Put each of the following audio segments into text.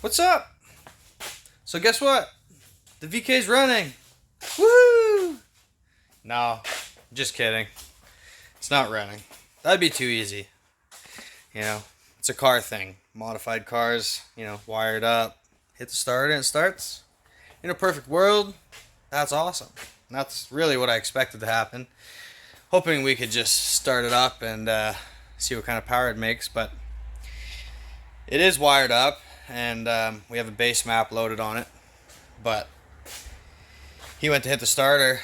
What's up? So guess what? The VK's running. Woo! No, just kidding. It's not running. That'd be too easy. You know, it's a car thing. Modified cars, wired up. Hit the starter and it starts. In a perfect world, that's awesome. And that's really what I expected to happen. Hoping we could just start it up and see what kind of power it makes, but it is wired up, and we have a base map loaded on it. But he went to hit the starter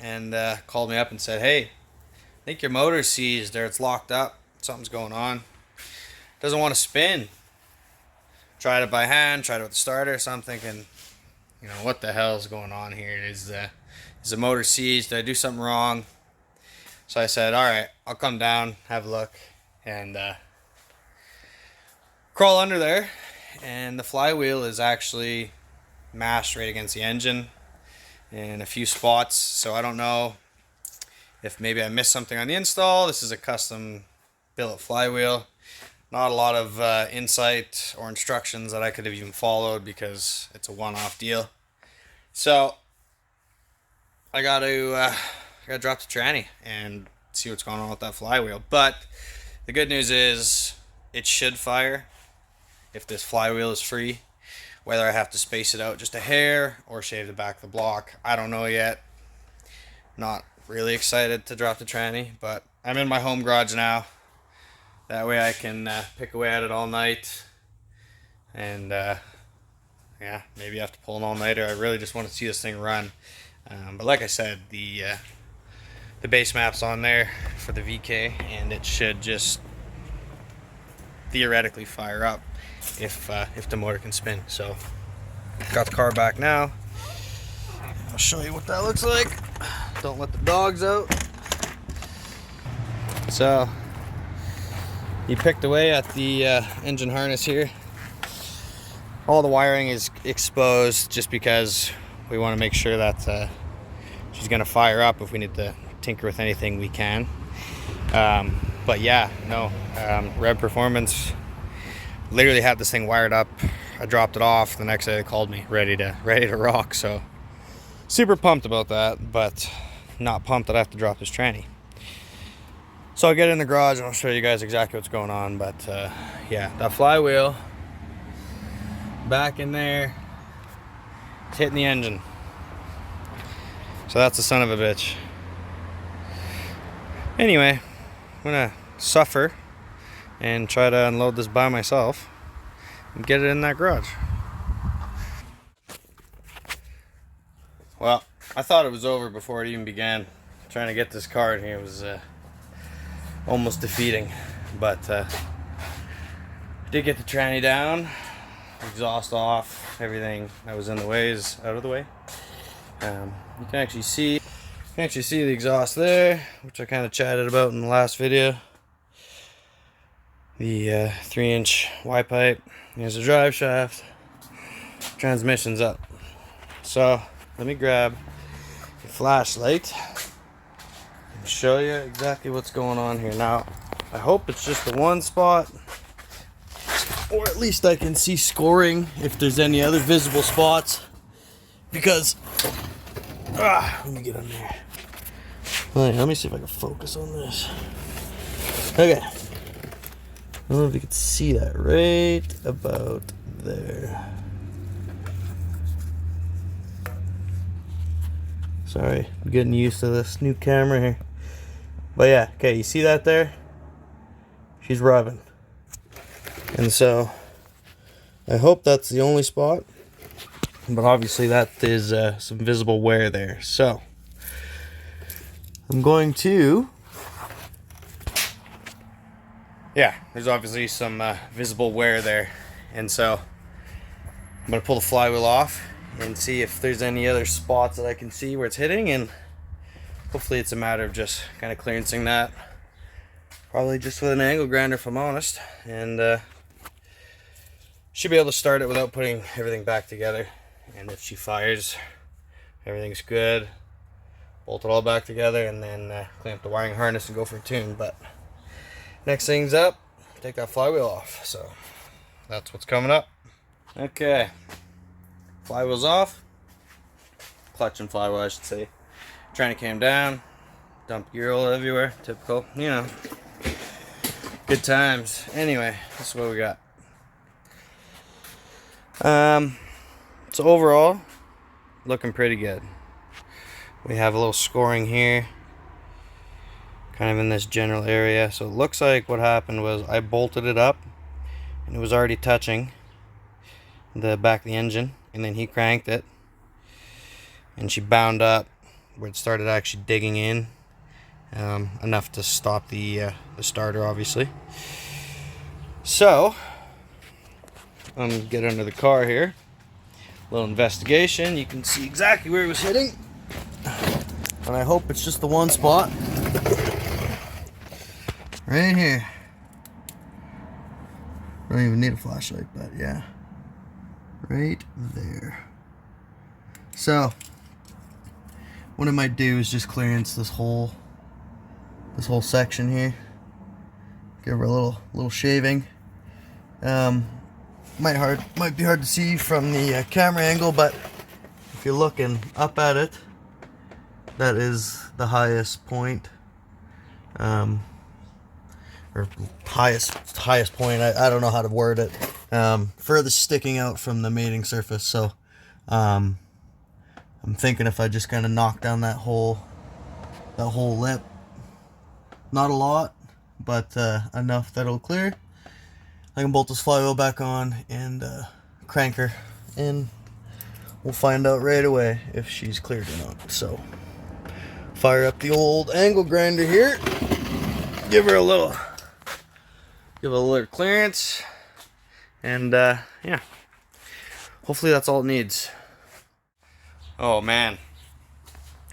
and called me up and said, "Hey, I think your motor's seized or it's locked up. Something's going on. Doesn't want to spin." Tried it by hand, tried it with the starter. So I'm thinking, what the hell is going on here? Is the motor seized? Did I do something wrong? So I said, all right, I'll come down, have a look, and crawl under there. And the flywheel is actually mashed right against the engine in a few spots. So I don't know if maybe I missed something on the install. This is a custom billet flywheel. Not a lot of insight or instructions that I could have even followed because it's a one-off deal. So I got to drop the tranny and see what's going on with that flywheel. But the good news is it should fire if this flywheel is free. Whether I have to space it out just a hair or shave the back of the block, I don't know yet. Not really excited to drop the tranny, but I'm in my home garage now. That way I can pick away at it all night. And yeah, maybe I have to pull an all-nighter. I really just want to see this thing run. But like I said, the base map's on there for the VK, and it should just theoretically fire up if the motor can spin. So got the car back now. I'll show you what that looks like. Don't let the dogs out. So he picked away at the engine harness here. All the wiring is exposed just because we want to make sure that she's going to fire up. If we need to tinker with anything, we can. But yeah, no, Rev Performance literally had this thing wired up. I dropped it off. The next day they called me ready to rock. So super pumped about that, but not pumped that I have to drop this tranny. So I'll get in the garage and I'll show you guys exactly what's going on. But yeah, that flywheel back in there, it's hitting the engine. So that's the son of a bitch. Anyway, I'm gonna suffer and try to unload this by myself and get it in that garage. Well, I thought it was over before it even began. Trying to get this car in here was almost defeating, but did get the tranny down, exhaust off, everything that was in the way is out of the way. You can actually see the exhaust there, which I kind of chatted about in the last video. The 3-inch Y pipe. Here's the drive shaft. Transmission's up. So let me grab a flashlight and show you exactly what's going on here. Now, I hope it's just the one spot, or at least I can see scoring if there's any other visible spots. Because let me get on there. Alright, let me see if I can focus on this. Okay. I don't know if you can see that right about there. Sorry, I'm getting used to this new camera here. But yeah, okay, you see that there? She's rubbing. And so, I hope that's the only spot. But obviously that is some visible wear there. So, I'm going to... yeah, there's obviously some visible wear there. And so, I'm going to pull the flywheel off and see if there's any other spots that I can see where it's hitting. And hopefully it's a matter of just kind of clearancing that. Probably just with an angle grinder if I'm honest. And should be able to start it without putting everything back together. And if she fires, everything's good. Bolt it all back together and then clamp the wiring harness and go for a tune. But next thing's up, take that flywheel off. So that's what's coming up. Okay, flywheel's off. Clutch and flywheel, I should say. Trying to cam down. Dump gear all everywhere. Typical, you know. Good times. Anyway, this is what we got. So overall, looking pretty good. We have a little scoring here, kind of in this general area. So it looks like what happened was I bolted it up, and it was already touching the back of the engine, and then he cranked it, and she bound up where it started actually digging in, enough to stop the starter, obviously. So I'm gonna get under the car here. A little investigation. You can see exactly where it was hitting, and I hope it's just the one spot right here. Don't even need a flashlight, but yeah, right there. So what I might do is just clearance this whole section here. Give her a little shaving. Might be hard to see from the camera angle, but if you're looking up at it, that is the highest point, or highest point. I don't know how to word it. Furthest sticking out from the mating surface. So I'm thinking if I just kind of knock down that whole lip, not a lot, but enough that it'll clear. I can bolt this flywheel back on and crank her, and we'll find out right away if she's cleared or not. So fire up the old angle grinder here, give a little clearance, and yeah, hopefully that's all it needs. Oh man,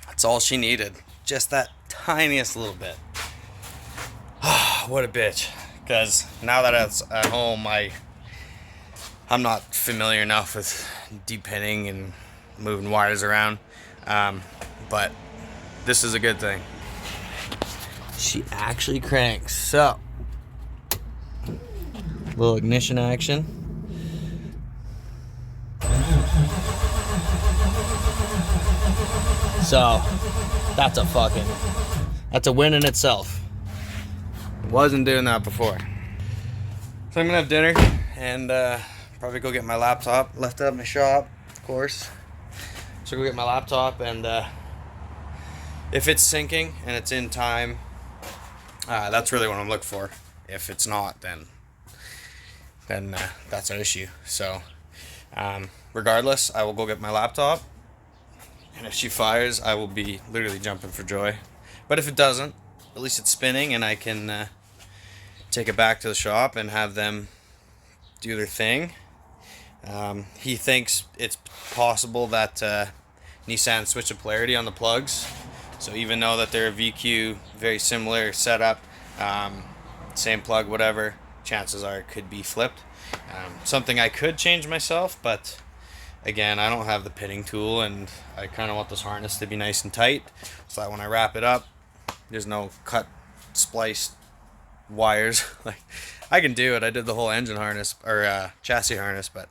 that's all she needed, just that tiniest little bit. What a bitch. Because now that it's at home, I'm not familiar enough with deep pinning and moving wires around, but this is a good thing. She actually cranks. So, little ignition action. So that's a win in itself. Wasn't doing that before. So I'm gonna have dinner and probably go get my laptop. Left it at my shop, of course. So go get my laptop, and if it's syncing and it's in time, that's really what I'm looking for. If it's not, then that's an issue. So regardless, I will go get my laptop, and if she fires, I will be literally jumping for joy. But if it doesn't, at least it's spinning, and I can take it back to the shop and have them do their thing. He thinks it's possible that Nissan switched a polarity on the plugs, so even though that they're a VQ, very similar setup, same plug, whatever, chances are it could be flipped. Something I could change myself, but again, I don't have the pitting tool, and I kind of want this harness to be nice and tight so that when I wrap it up, there's no cut, spliced wires. Like, I can do it. I did the whole engine harness, or chassis harness, but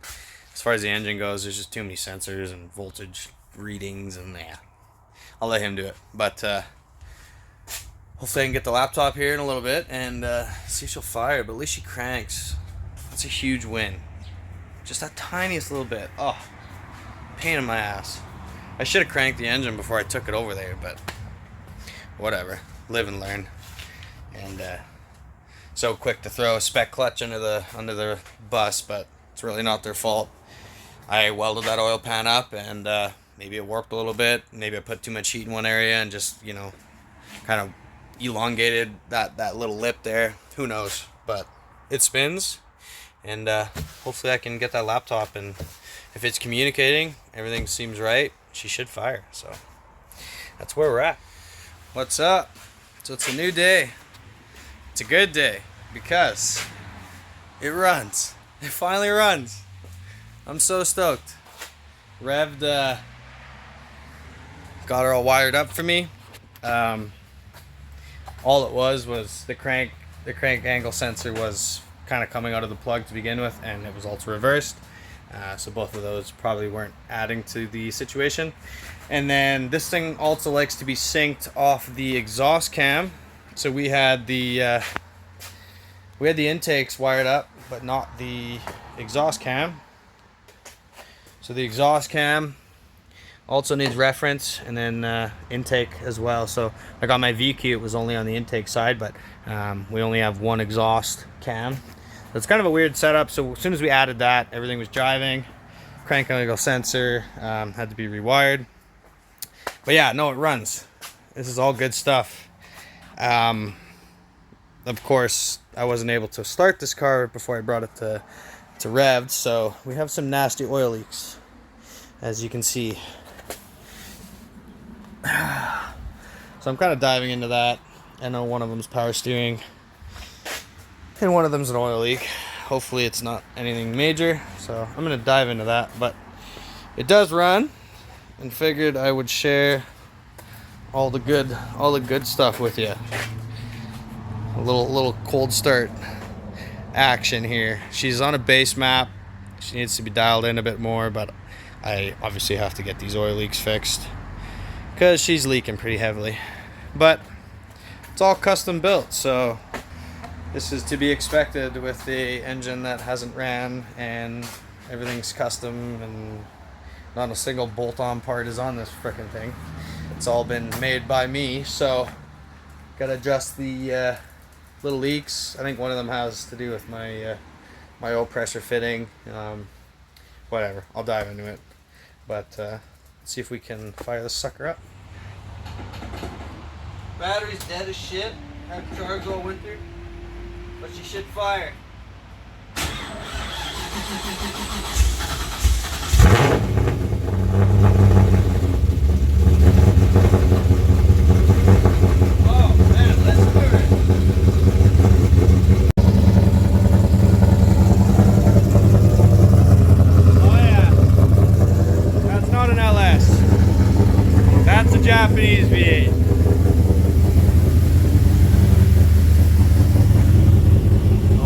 as far as the engine goes, there's just too many sensors and voltage readings, and yeah, I'll let him do it. But hopefully I can get the laptop here in a little bit and see if she'll fire, but at least she cranks. That's a huge win. Just that tiniest little bit. Oh, pain in my ass. I should have cranked the engine before I took it over there, but whatever. Live and learn. And so quick to throw a spec clutch under the bus, but it's really not their fault. I welded that oil pan up, and maybe it warped a little bit. Maybe I put too much heat in one area and just, you know, kind of elongated that little lip there. Who knows? But it spins, and hopefully I can get that laptop, and if it's communicating, everything seems right, she should fire. So that's where we're at. What's up? So it's a new day. It's a good day because it runs. It finally runs. I'm so stoked. Rev'd, got her all wired up for me. All it was the crank angle sensor was kind of coming out of the plug to begin with, and it was also reversed. So both of those probably weren't adding to the situation. And then this thing also likes to be synced off the exhaust cam. So we had the intakes wired up, but not the exhaust cam. So the exhaust cam also needs reference, and then intake as well. So like on my VQ, it was only on the intake side, but we only have one exhaust cam. So it's kind of a weird setup. So as soon as we added that, everything was driving. Crank angle sensor had to be rewired. But yeah, no, it runs. This is all good stuff. Of course, I wasn't able to start this car before I brought it to revved, so we have some nasty oil leaks, as you can see. So I'm kind of diving into that. I know one of them's power steering, and one of them's an oil leak. Hopefully it's not anything major, so I'm going to dive into that. But it does run, and figured I would share all the good stuff with you. A little cold start action here. She's on a base map. She needs to be dialed in a bit more, but I obviously have to get these oil leaks fixed because she's leaking pretty heavily. But it's all custom built, so this is to be expected with the engine that hasn't ran, and everything's custom, and not a single bolt-on part is on this frickin' thing. It's all been made by me, so gotta adjust the little leaks. I think one of them has to do with my my oil pressure fitting. Whatever, I'll dive into it. But let's see if we can fire this sucker up. Battery's dead as shit. Haven't charged all winter, but she should fire. Oh man, let's do it. Oh yeah, that's not an LS. That's a Japanese V8.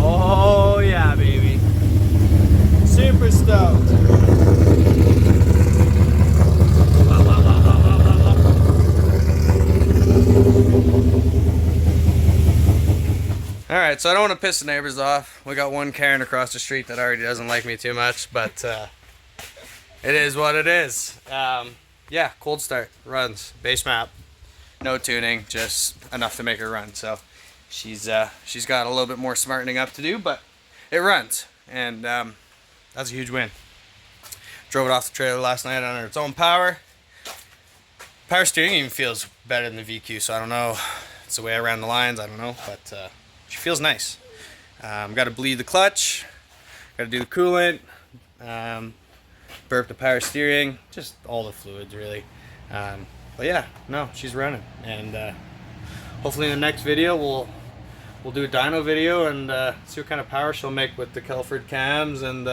Oh yeah, baby. Super stoked. Alright, so I don't want to piss the neighbors off. We got one Karen across the street that already doesn't like me too much, but it is what it is. Yeah, cold start, runs, base map, no tuning, just enough to make her run. So she's got a little bit more smartening up to do, but it runs, and that's a huge win. Drove it off the trailer last night under its own power. Power steering even feels better than the VQ, so I don't know. It's the way I ran the lines, I don't know, but she feels nice. Got to bleed the clutch, got to do the coolant, burp the power steering, just all the fluids really. But yeah, no, she's running, and hopefully in the next video we'll do a dyno video and see what kind of power she'll make with the Kelford cams and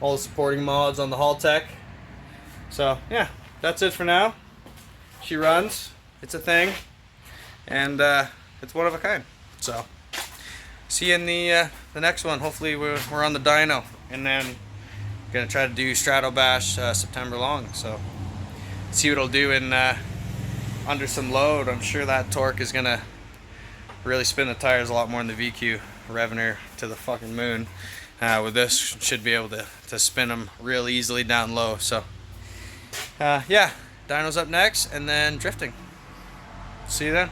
all the supporting mods on the Haltech. So yeah, that's it for now. She runs, it's a thing, and it's one of a kind. So see you in the next one. Hopefully we're on the dyno, and then gonna try to do Strato Bash September long. So see what it'll do in under some load. I'm sure that torque is gonna really spin the tires a lot more than the VQ, revving her to the fucking moon. With this, should be able to spin them real easily down low. So yeah, dyno's up next, and then drifting. See you then.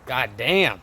God damn.